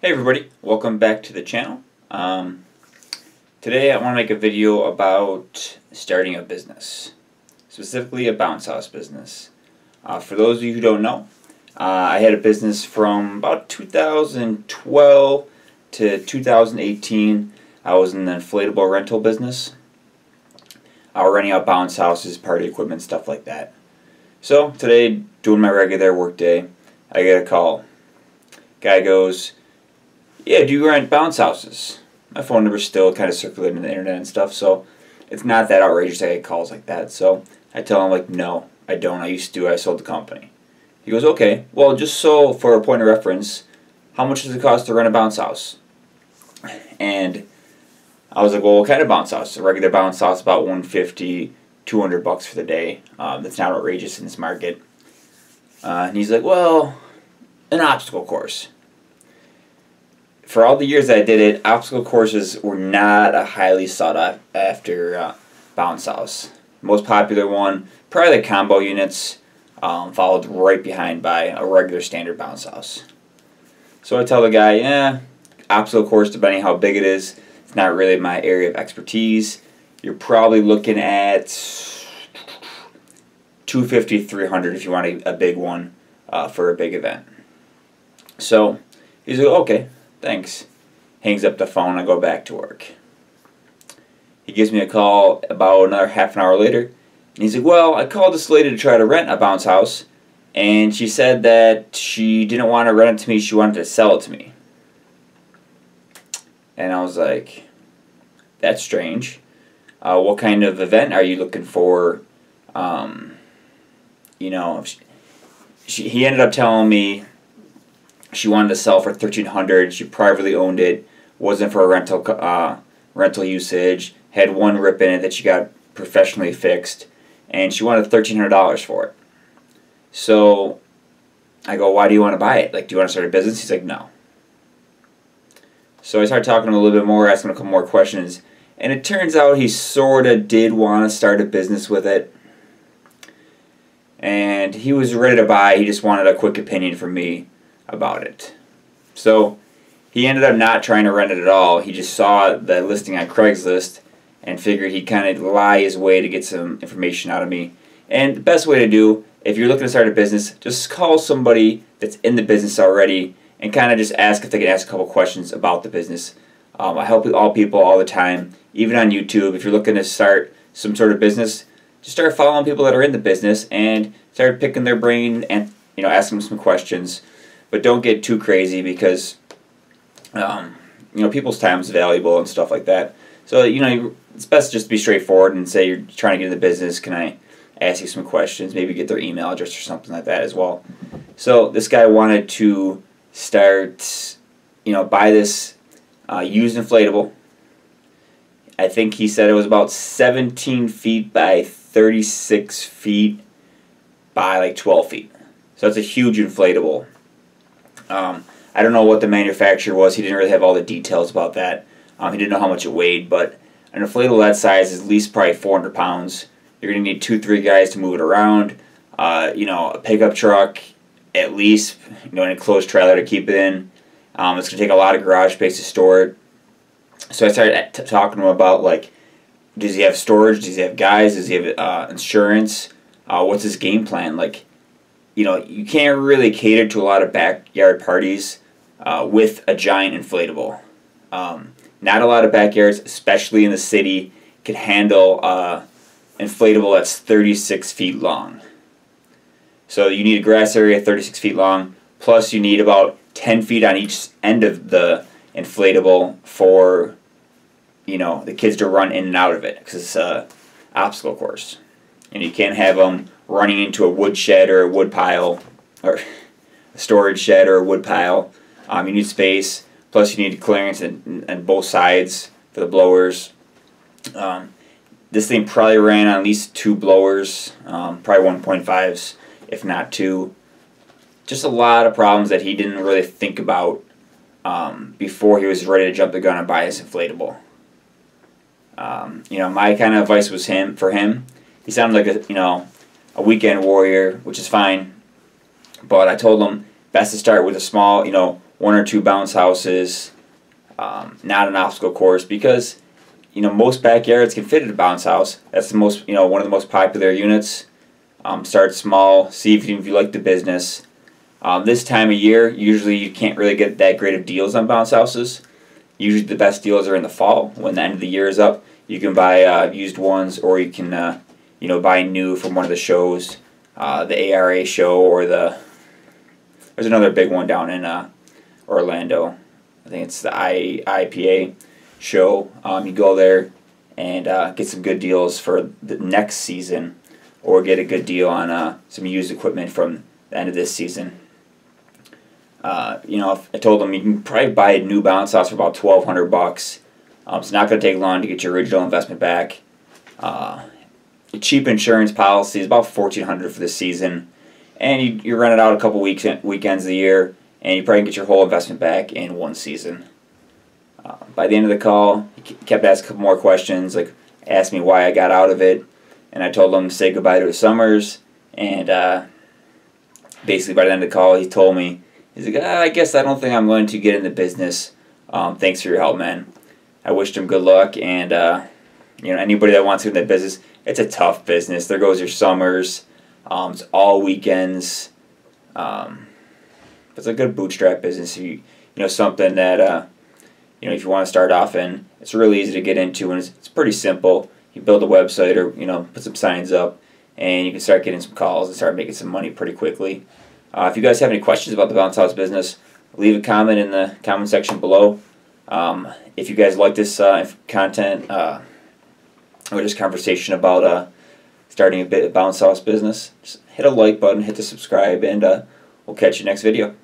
Hey everybody, welcome back to the channel. Today I want to make a video about starting a business, specifically a bounce house business. For those of you who don't know, I had a business from about 2012 to 2018. I was in the inflatable rental business, renting out bounce houses, party equipment, stuff like that. So today, doing my regular work day, I get a call. Guy goes, "Yeah, do you rent bounce houses?" My phone number's still kind of circulating on the internet and stuff, so it's not that outrageous I get calls like that. So I tell him, like, no, I don't. I used to. I sold the company. He goes, "Okay, well, just so for a point of reference, how much does it cost to rent a bounce house?" And I was like, "Well, what kind of bounce house?" A regular bounce house, about $150, $200 for the day. That's not outrageous in this market. And he's like, "Well, an obstacle course." For all the years that I did it, obstacle courses were not a highly sought after bounce house. Most popular one, probably the combo units, followed right behind by a regular standard bounce house. So I tell the guy, "Yeah, obstacle course, depending how big it is, it's not really my area of expertise. You're probably looking at $250, $300 if you want a big one for a big event." So he's like, "Okay, thanks." Hangs up the phone. I go back to work. He gives me a call about another half an hour later. And he's like, "Well, I called this lady to try to rent a bounce house, and she said that she didn't want to rent it to me. She wanted to sell it to me." And I was like, "That's strange. What kind of event are you looking for?" He ended up telling me she wanted to sell for $1,300. She privately owned it. Wasn't for rental usage. Had one rip in it that she got professionally fixed, and she wanted $1,300 for it. So I go, "Why do you want to buy it? Like, do you want to start a business?" He's like, "No." So I started talking to him a little bit more, asking him a couple more questions, and it turns out he sort of did want to start a business with it. And he was ready to buy. He just wanted a quick opinion from me about it. So he ended up not trying to rent it at all. He just saw the listing on Craigslist and figured he'd kind of lie his way to get some information out of me. And the best way to do, if you're looking to start a business, just call somebody that's in the business already and kind of just ask if they can ask a couple questions about the business. I help all people all the time, even on YouTube. If you're looking to start some sort of business, just start following people that are in the business and start picking their brain and asking them some questions. But don't get too crazy because people's time is valuable and stuff like that. So it's best just to be straightforward and say you're trying to get into the business. Can I ask you some questions? Maybe get their email address or something like that as well. So this guy wanted to start, buy this used inflatable. I think he said it was about 17 feet by 36 feet by like 12 feet. So it's a huge inflatable. I don't know what the manufacturer was. He didn't really have all the details about that. He didn't know how much it weighed, but an inflatable that size is at least probably 400 pounds. You're going to need 2-3 guys to move it around. A pickup truck, at least, an enclosed trailer to keep it in. It's going to take a lot of garage space to store it. So I started talking to him about, like, does he have storage? Does he have guys? Does he have insurance? What's his game plan? Like, you can't really cater to a lot of backyard parties with a giant inflatable. Not a lot of backyards, especially in the city, can handle inflatable that's 36 feet long. So you need a grass area 36 feet long, plus you need about 10 feet on each end of the inflatable for the kids to run in and out of it, because it's an obstacle course. And you can't have them running into a wood shed or a wood pile, or a storage shed or a wood pile. You need space, plus you need clearance on both sides for the blowers. This thing probably ran on at least 2 blowers, probably 1.5s, if not 2. Just a lot of problems that he didn't really think about before he was ready to jump the gun and buy his inflatable. My kind of advice was for him. He sounded like a weekend warrior, which is fine. But I told him best to start with a small, 1 or 2 bounce houses, not an obstacle course, because most backyards can fit in a bounce house. That's the most one of the most popular units. Start small, see if you like the business. This time of year, usually you can't really get that great of deals on bounce houses. Usually the best deals are in the fall when the end of the year is up. You can buy used ones, or you can buy new from one of the shows, the ARA show, or there's another big one down in Orlando. I think it's the IPA show. You go there and get some good deals for the next season, or get a good deal on some used equipment from the end of this season. I told them you can probably buy a new bounce house for about $1,200. It's not going to take long to get your original investment back. A cheap insurance policy is about $1,400 for this season, and you rent it out a couple weekends a year, and you probably get your whole investment back in one season. By the end of the call, he kept asking a couple more questions, like asked me why I got out of it, and I told him to say goodbye to his summers. And basically, by the end of the call, he told me, he's like, I guess I don't think I'm going to get in the business. Thanks for your help, man. I wished him good luck, and anybody that wants to get in the business, it's a tough business. There goes your summers. It's all weekends. It's a good bootstrap business. Something that if you want to start off in, it's really easy to get into, and it's pretty simple. You build a website, or put some signs up, and you can start getting some calls and start making some money pretty quickly. If you guys have any questions about the bounce house business, leave a comment in the comment section below. If you guys like this content or just conversation about starting a bounce house business, just hit a like button, hit the subscribe, and we'll catch you next video.